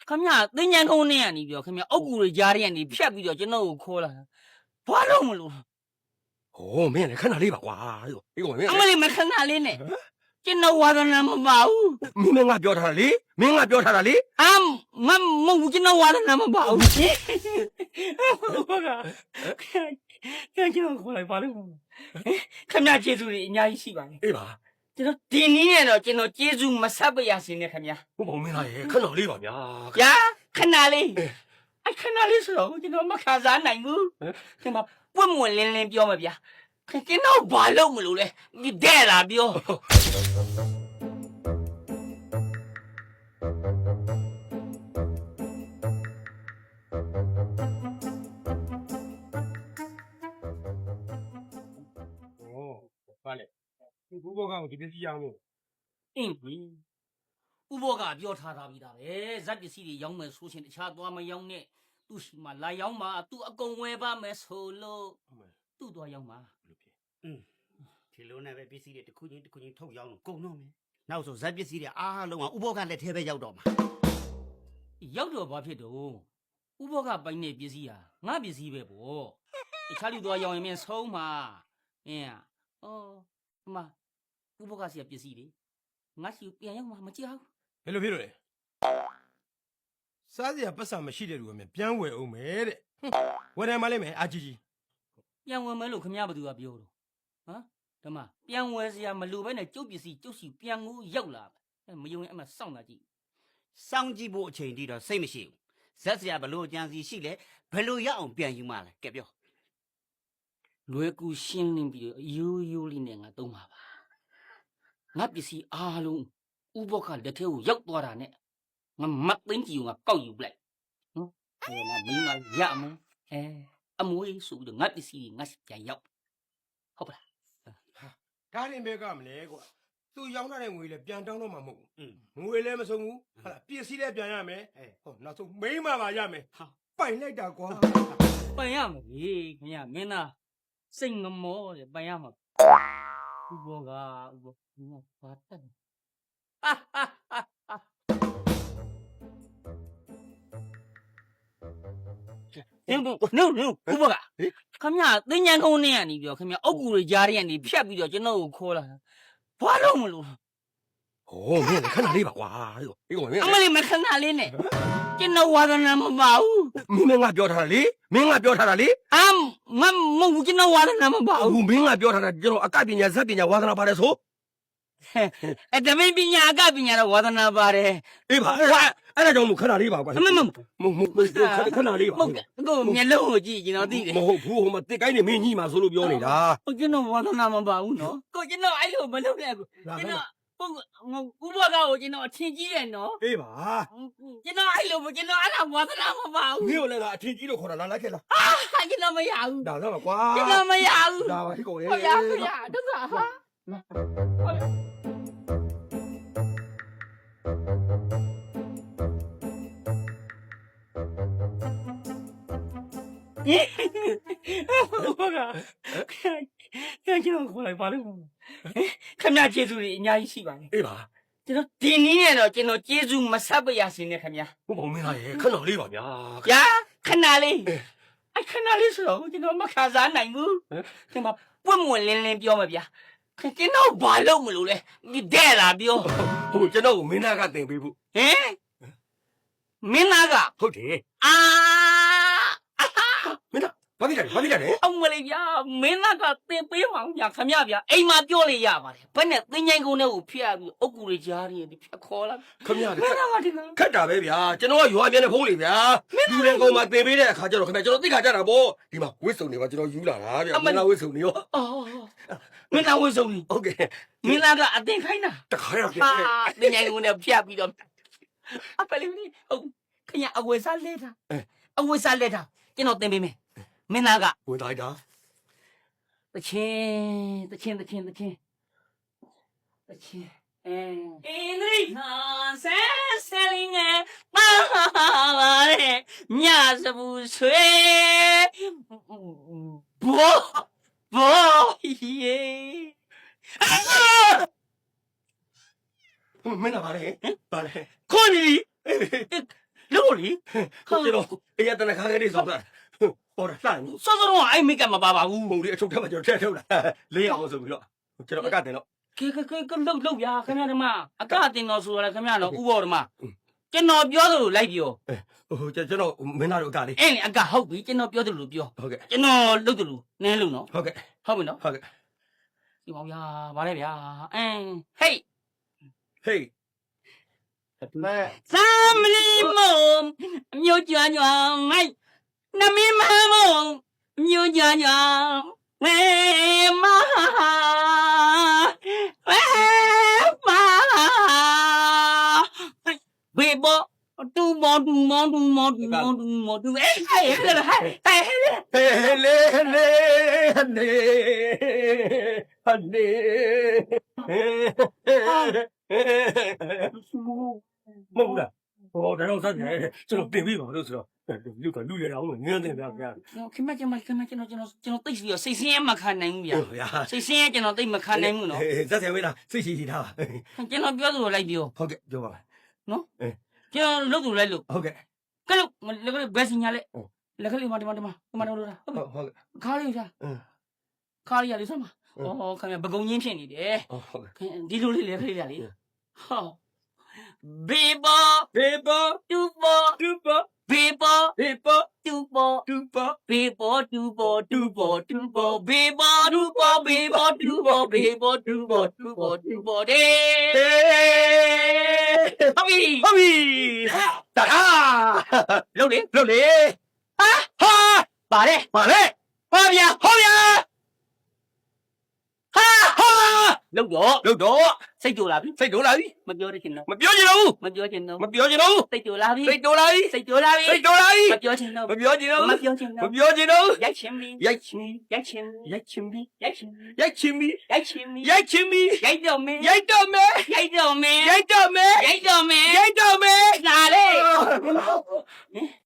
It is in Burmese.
ခမရတင်းញံကုန်းနဲ့ကနေပြီးတော့ခင်ဗျအုတ်ကူတွေကြားထဲကနေဖြတ်ပြီးတော့ကျွန်တော်ကိုခေါ်လာဘာလို့မလို့哦，没人看哪里吧？哇，哎呦，没人。အမလေးမခဏလေးနဲ့ကျွန်တော်ဝါသနာမပါဘူး明明俺表他哩，明俺表他哩。မဟုတ်ကျွန်တော်ဝါသနာမပါဘူးဟုတ်ကဲ့ကျွန်တော်ခေါ်လိုက်ပါလို့ခင်ဗျကျေးဇူးတွေအများကြီးရှိပါတယ်အေးပါကျွန်တော်ဒီနည်းနဲ့တော့ကျွန်တော်ကျေးဇူးမဆက်ပရစေနဲ့ခင်ဗျာဘုံမင်းသားရေခဏလေးပါဗျာဗျာခဏလေးခဏလေးဆိုတော့ကျွန်တော်မခံစားနိုင်ဘူးကျွန်တော်ပွင့်မွင်လင်းပြောမှာဗျာကျွန်တော်ဘာလုပ်မလို့လဲတဲ့လာပြောဘာလဲဘုဘောကောင်ဒီပစ္စည်းရောင်းလို့အင်းပြီဥဘောကပြောထားတာပြီးသားပဲဇက်ပစ္စည်းတွေရောင်းမယ်ဆိုရှင်တခြားသွားမရောင်းနဲ့သူ့ရှိမှလာရောင်းမှာသူအကုန်ဝယ်ပါမယ်ဆိုလို့သူ့သွားရောင်းမှာလို့ဖြစ်ဒီလိုနဲ့ပဲပစ္စည်းတွေတစ်ခုချင်းထုတ်ရောင်းလို့ကုန်တော့မယ်နောက်ဆိုဇက်ပစ္စည်းတွေအားလုံးကဥဘောကလက်ထဲပဲရောက်တော့မှာရောက်တော့ဘာဖြစ်တော့ဥဘောကပိုင်နေပစ္စည်းဟာငါပစ္စည်းပဲပေါ့တခြားလူသွားရောင်းရင်မင်းဆုံးမှာအင်းအမဥဘောကစီပစ္စည်းတွေငါစီပြန်ရောက်မှာမကြောက်ဘယ်လိုဖြစ်လို့လဲစားစရာပတ်စံမရှိတဲ့လူကမြန်ပြန်ဝယ်အောင်မယ်တဲ့ဝယ်တယ်မလေးမယ်အာကြီးပြန်ဝယ်မယ်လို့ခင်ဗျားဘသူကပြောတော့ဟမ်ဓမ္မပြန်ဝယ်စရာမလိုပဲနဲ့ကျုပ်ပစ္စည်းကျုပ်စီပြန်ကိုရောက်လာမယုံရင်အမှစောင့်တာကြည့်စောင့်ကြည့်ဖို့အချိန်တည်းတော့စိတ်မရှိဘူးဇက်စရာဘလို့အကြံစီရှိလဲဘလို့ရအောင်ပြန်ယူမှလဲကဲပြောလွယ်ကူရှင်းလင်းပြီးတော့ရိုးလေးနဲ့ငါသုံးပါငါပစ္စည်းအားလုံးဥဘောကလက်ထဲကိုရောက်သွားတာနဲ့ငါမတ်သိန်းကြီးကိုငါကောက်ယူပလိုက်နော်အဲ့တော့ငါမိမရမယ်အမွေးဆိုပြီးတော့ငါပစ္စည်းငါပြန်ရောက်ဟုတ်ပါလားဒါရင်ဘဲကမလဲကွာသူရောင်းထားတဲ့ငွေလည်းပြန်တောင်းတော့မှာမဟုတ်ဘူးငွေလည်းမဆုံးဘူးဟာပစ္စည်းလည်းပြန်ရမယ်ဟောနောက်ဆုံးမိမပါရမယ်ပိုင်လိုက်တာကွာပိုင်ရမယ်လေခင်ဗျမင်းသားစိတ်ငမောတယ်ပိုင်ရမှာဥဘောကဥဘောဘာတက်no ဥဘောကခင်ဗျတင်းញံကုန်းနဲ့ကနေပြီးတော့ခင်ဗျအုတ်ကူတွေကြားထဲကနေဖြတ်ပြီးတော့ကျွန်တော်ကိုခေါ်လာဘာလို့မလို့哦，没人看哪里吧？哇，哎呦，အမလေးမခဏလေးနဲ့ကျွန်တော်ဝါသနာမပါဘူး明明俺表他哩，明俺表他哩，မဟုတ်ကျွန်တော်ဝါသနာမပါဘူး明俺表他哩，ကျွန်တော်အကပညာဇက်ပညာဝါသနာပါတယ်ဆိုတမင်ပညာအကပညာတော့ဝါသနာပါတယ်အေးပါအဲ့ဒါကြောင့်ခဏလေးပါကွာမခဏလေးပါကိုမျက်လုံးကိုကြည့်ကျွန်တော်သိတယ်မဟုတ်ဘူးဟိုမှာတစ်ကိုင်းနေမင်းကြီးမှာဆိုလို့ပြောနေတာကျွန်တော်ဝါသနာမပါဘူးနော်ကိုကျွန်တော်အဲ့လိုမလုပ်နဲ့ကိုကျွန်တော်ဥပကောကျွန်တော်အထင်ကြီးတယ်နော်အေးပါကျွန်တော်အဲ့လိုကျွန်တော်အဲ့ဒါဝါသနာမပါဘူးမင်းကိုလည်းအထင်ကြီးလို့ခေါ်တာလားလိုက်ခဲ့လားကျွန်တော်မရဘူးဒါတော့ကွာကျွန်တော်မရဘူးဒါပါဟိကိုလေဟုတ်ရဒုက္ခဟာဟုတ်ကဲ့ကျွန်တော်ခေါ်လိုက်ပါလို့ခင်ဗျကျေးဇူးတွေအများကြီးရှိပါတယ်အေးပါကျွန်တော်ဒီနည်းနဲ့တော့ကျွန်တော်ကျေးဇူးမဆက်ပရစေနဲ့ခင်ဗျာဘုံမင်းသားရေခဏလေးပါဗျာဗျာခဏလေးဆိုတော့ကျွန်တော်မခံစားနိုင်ဘူးကျွန်တော်ပွင့်မွင်လင်းပြောမှာဗျာကျွန်တော်ဘာလုပ်မလို့လဲတဲ့လာပြောဟိုကျွန်တော်ကိုမင်းသားကတင်ပေးဖို့မင်းသားကဟုတ်တယ်မင်းသားဘာဖြစ်ကြလဲအမလေးဗျာမင်းသားကတင်ပေးမှာဗျာခမဗျာအိမ်မှာပြောလို့ရပါတယ်ဘယ်နဲ့သင်္ချိုင်းကုန်းထဲကိုဖျက်ပြီးအုတ်ကူတွေကြားနေဖြတ်ခေါ်လာခမခက်တာပဲဗျာကျွန်တော်ကရွာပြန်တဲ့ဖုန်းလေးဗျာလူတွေကောင်မှတင်ပေးတဲ့အခါကျတော့ခမကျွန်တော်သိခါကြတာပေါ့ဒီမှာဝစ်စုံတွေပါကျွန်တော်ယူလာတာဗျာမင်းသားဝစ်စုံတွေရောမင်းသားဝစ်စုံတွေဟုတ်ကဲ့မင်းသားကအတင်ခိုင်းတာတခါရသင်္ချိုင်းကုန်းထဲဖြတ်ပြီးတော့အပလီဟုတ်ခင်ဗျအဝယ်စားလက်တာကျွန်တော်တင်ပေးမယ်မင်းသားကဝင်တိုင်းတာတချင်းအင်းဒီဟာဆဲလင်းငယ်ပါပါရဲ့ညစဘူးဆွေဘောယေမင်းသားပါလေခွန်ကြီး လို့လေ ကျွန်တော်အရင်တနခါကလေးဆောင်တာပေါ်တာလှန် စောစောတော့အဲ့မိတ်ကမပါပါဘူး ပုံလေးအချုပ်ထဲမှာကျွန်တော်ထည့်ထုတ်တာလေးရအောင်ဆိုပြီးတော့ကျွန်တော်အကတင်တော့ ကဲလှုပ်ဗျာခင်ဗျားဓမ္မအကတင်တော်ဆိုရလဲခင်ဗျားတော့ဥဘောဓမ္မကျွန်တော်ပြောသလိုလိုက်ပြော ဟိုကျွန်တော်မင်းသားတို့အကလေး အဲ့လေအကဟုတ်ပြီကျွန်တော်ပြောသလိုပြော ဟုတ်ကဲ့ ကျွန်တော်လှုပ်သလိုနည်းလို့နော် ဟုတ်ကဲ့ ဟုတ်ပြီနော် ဟုတ်ကဲ့ ဒီမောင်ဗျာဗါလဲဗျာဟေး ဟေး သမလီမုံမြို့ကြွကြွငိုက်နမင်းမမုံမြို့ကြွကြွဝဲမဝဲမဝေဘောတူမောတူမောတူမောတူမောတူမောတူဟေးဟေးဟေးဟေး ဟနေမဟုတ်လားဟောတော့ဆက်တယ်ကျွန်တော်ပြင်ပြီးပါလို့ဆိုတော့လူကလူရအောင်ငင်းတယ်ဗျာဗျာ ခင်ဗျကျွန်တော်တိတ်ပြီးတော့စိတ်ဆင်းရဲမခံနိုင်ဘူးဗျာ ဗျာ စိတ်ဆင်းရဲကျွန်တော်တိတ်မခံနိုင်ဘူးနော် ဆက်တယ်ဝေးလားစိတ်ရှိထားပါ ကျွန်တော်ပြောသလိုလိုက်ပြော ဟုတ်ကဲ့ပြောပါမယ် ကျွန်တော်လုပ်သူလိုက်လို့ ဟုတ်ကဲ့ ကဲလို့လက်ကလေးဘယ်စညာလဲလက်ကလေးမဒီမှာလို့တာဟုတ်ပြီ ဟုတ်ကဲ့ ခါလေးကြာခါလေးရလေးစမ်းပါဩခင်ဗျပကုံချင်းဖြစ်နေတယ် ဟုတ်ကဲ့ ခင်ဒီလိုလေးလေခလေးရလေဟောဘေဘော ဘေဘ တူဘော တူဘ ဘေဘော ဘေဘ တူဘော တူဘ ဘေဘောတူဘောတူဘောတူဘောဘေဘောတူဘောဘေဘောတူဘောဘေဘောတူဘောတူဘောတူဘောဒေဟေး ဟုတ်ပြီတာဟာ လုပ်လေ လို့လေ ဟာပါလေ ပါလေ ဟောဗျာဟောဗျာဟာလုပ်တော့ လို့တော့ စိတ်တူလာပြီ စိတ်တိုးလာပြီ မပြောရချင်တော့ မပြောချင်တော့ မပြောချင်တော့ မပြောချင်တော့ စိတ်တူလာပြီ စိတ်တိုးလာပြီ စိတ်တူလာပြီ စိတ်တိုးလာပြီ မပြောချင်တော့ မပြောချင်တော့ မပြောချင် မ တော့ ပြောချင်တော့ ရိုက်ချင်ပြီ ရိုက်ချင်း ရိုက်ချင်ပြီ ရိုက်ချင်းပြီ ရိုက်ချင်ပြီ ရိုက်ချင်းပြီ ရိုက်ချင်ပြီ ရိုက်ချင်းပြီ ရိုက်တော့မယ် ရိုက်တော့မယ် ရိုက်တော့မယ် ရိုက်တော့မယ် ရိုက်တော့မယ် ရိုက်တော့မယ် လာလေ